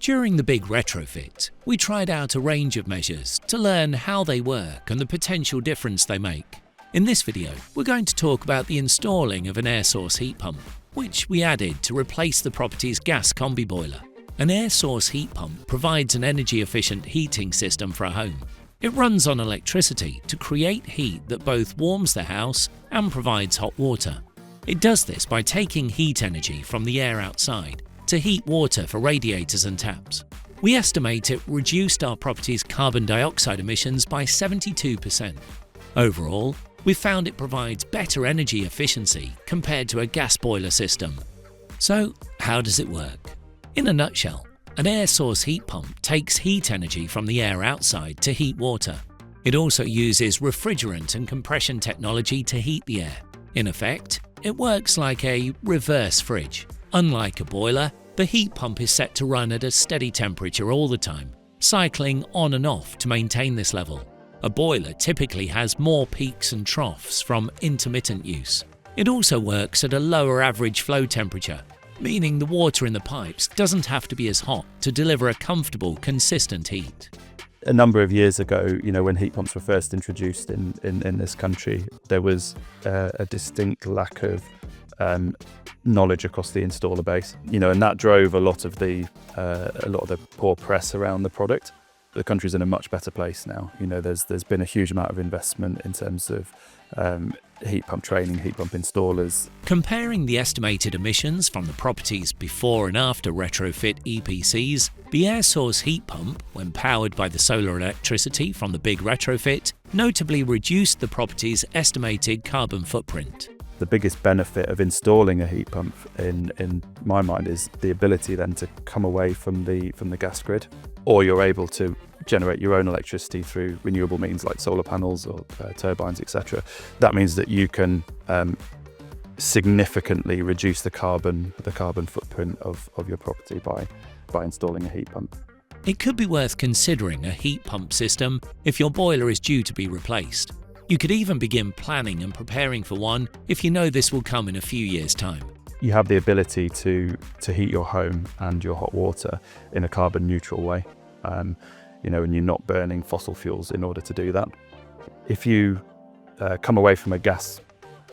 During the Big Retrofit, we tried out a range of measures to learn how they work and the potential difference they make. In this video, we're going to talk about the installing of an air source heat pump, which we added to replace the property's gas combi boiler. An air source heat pump provides an energy-efficient heating system for a home. It runs on electricity to create heat that both warms the house and provides hot water. It does this by taking heat energy from the air outside to heat water for radiators and taps. We estimate it reduced our property's carbon dioxide emissions by 72%. Overall, we found it provides better energy efficiency compared to a gas boiler system. So, how does it work? In a nutshell, an air source heat pump takes heat energy from the air outside to heat water. It also uses refrigerant and compression technology to heat the air. In effect, it works like a reverse fridge. Unlike a boiler, the heat pump is set to run at a steady temperature all the time, cycling on and off to maintain this level. A boiler typically has more peaks and troughs from intermittent use. It also works at a lower average flow temperature, meaning the water in the pipes doesn't have to be as hot to deliver a comfortable, consistent heat. A number of years ago, when heat pumps were first introduced in this country, there was a distinct lack of knowledge across the installer base, and that drove a lot of the poor press around the product. The country's in a much better place now. There's been a huge amount of investment in terms of heat pump training, heat pump installers. Comparing the estimated emissions from the property's before and after retrofit EPCs, the air source heat pump, when powered by the solar electricity from the Big Retrofit, notably reduced the property's estimated carbon footprint. The biggest benefit of installing a heat pump, in my mind, is the ability then to come away from the gas grid, or you're able to generate your own electricity through renewable means like solar panels or turbines, etc. That means that you can significantly reduce the carbon footprint of your property by installing a heat pump. It could be worth considering a heat pump system if your boiler is due to be replaced. You could even begin planning and preparing for one if you know this will come in a few years' time. You have the ability to heat your home and your hot water in a carbon neutral way, and you're not burning fossil fuels in order to do that. If you come away from a gas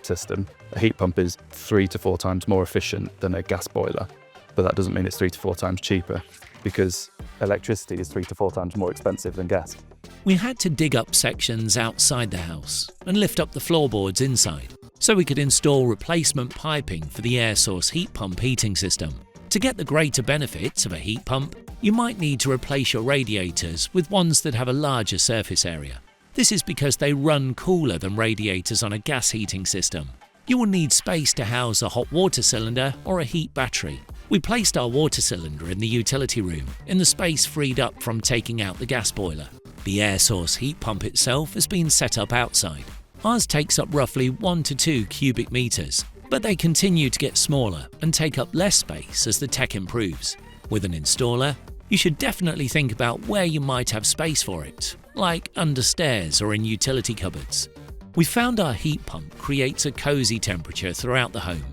system, a heat pump is 3 to 4 times more efficient than a gas boiler, but that doesn't mean it's 3 to 4 times cheaper, because electricity is 3 to 4 times more expensive than gas. We had to dig up sections outside the house and lift up the floorboards inside, so we could install replacement piping for the air source heat pump heating system. To get the greater benefits of a heat pump, you might need to replace your radiators with ones that have a larger surface area. This is because they run cooler than radiators on a gas heating system. You will need space to house a hot water cylinder or a heat battery. We placed our water cylinder in the utility room, in the space freed up from taking out the gas boiler. The air source heat pump itself has been set up outside. Ours takes up roughly 1 to 2 cubic meters, but they continue to get smaller and take up less space as the tech improves. With an installer, you should definitely think about where you might have space for it, like under stairs or in utility cupboards. We found our heat pump creates a cozy temperature throughout the home.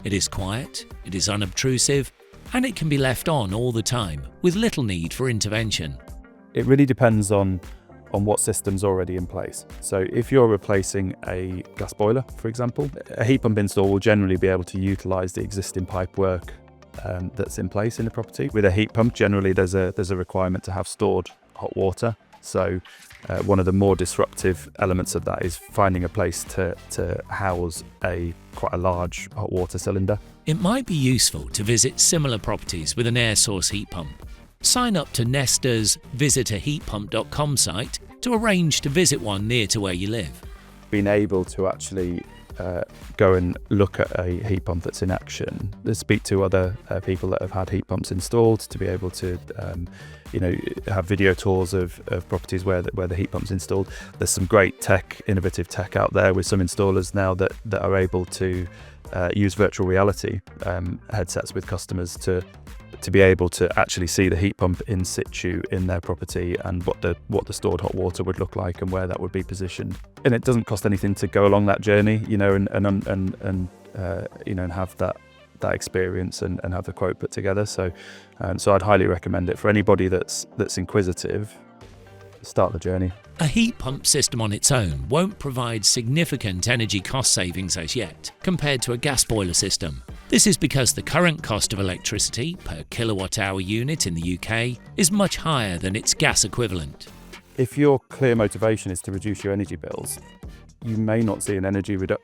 It is quiet, it is unobtrusive, and it can be left on all the time with little need for intervention. It really depends on what system's already in place. So if you're replacing a gas boiler, for example, a heat pump install will generally be able to utilise the existing pipework that's in place in the property. With a heat pump, generally there's a requirement to have stored hot water. So one of the more disruptive elements of that is finding a place to house quite a large hot water cylinder. It might be useful to visit similar properties with an air source heat pump. Sign up to Nesta's visitaheatpump.com site to arrange to visit one near to where you live. Being able to actually go and look at a heat pump that's in action, speak to other people that have had heat pumps installed, to be able to have video tours of properties where the heat pump's installed. There's some great innovative tech out there with some installers now that are able to use virtual reality headsets with customers to be able to actually see the heat pump in situ in their property and what the stored hot water would look like and where that would be positioned. And it doesn't cost anything to go along that journey, and have that that experience and have the quote put together. So I'd highly recommend it for anybody that's inquisitive. Start the journey. A heat pump system on its own won't provide significant energy cost savings as yet, compared to a gas boiler system. This is because the current cost of electricity per kilowatt-hour unit in the UK is much higher than its gas equivalent. If your clear motivation is to reduce your energy bills, you may not see an energy bill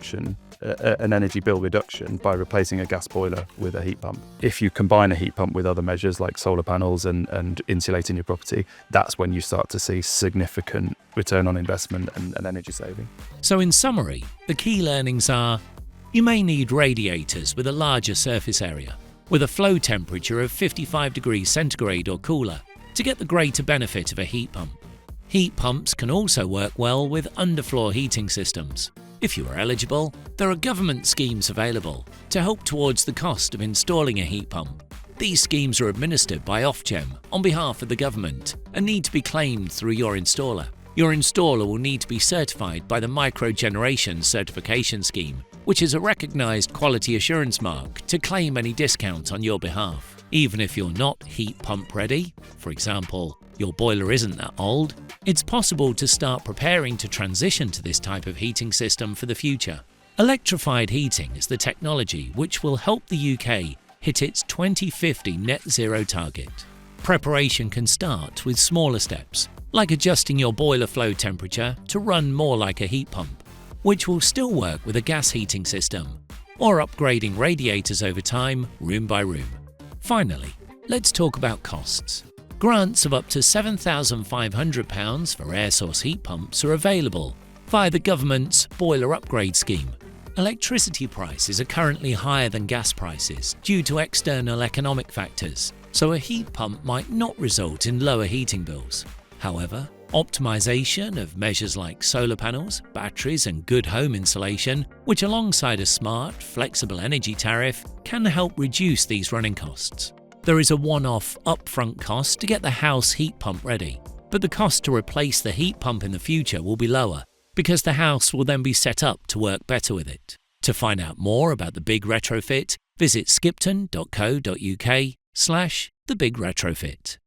reduction by replacing a gas boiler with a heat pump. If you combine a heat pump with other measures like solar panels and insulating your property, that's when you start to see significant return on investment and energy saving. So in summary, the key learnings are: you may need radiators with a larger surface area, with a flow temperature of 55 degrees centigrade or cooler, to get the greater benefit of a heat pump. Heat pumps can also work well with underfloor heating systems. If you are eligible, there are government schemes available to help towards the cost of installing a heat pump. These schemes are administered by Ofgem on behalf of the government and need to be claimed through your installer. Your installer will need to be certified by the Microgeneration Certification Scheme, which is a recognised quality assurance mark to claim any discount on your behalf. Even if you're not heat pump ready, for example, your boiler isn't that old, it's possible to start preparing to transition to this type of heating system for the future. Electrified heating is the technology which will help the UK hit its 2050 net zero target. Preparation can start with smaller steps, like adjusting your boiler flow temperature to run more like a heat pump, which will still work with a gas heating system, or upgrading radiators over time, room by room. Finally, let's talk about costs. Grants of up to £7,500 for air source heat pumps are available via the government's boiler upgrade scheme. Electricity prices are currently higher than gas prices due to external economic factors, so a heat pump might not result in lower heating bills. However, optimization of measures like solar panels, batteries and good home insulation, which alongside a smart, flexible energy tariff, can help reduce these running costs. There is a one-off upfront cost to get the house heat pump ready, but the cost to replace the heat pump in the future will be lower because the house will then be set up to work better with it. To find out more about the Big Retrofit, visit skipton.co.uk/thebigretrofit.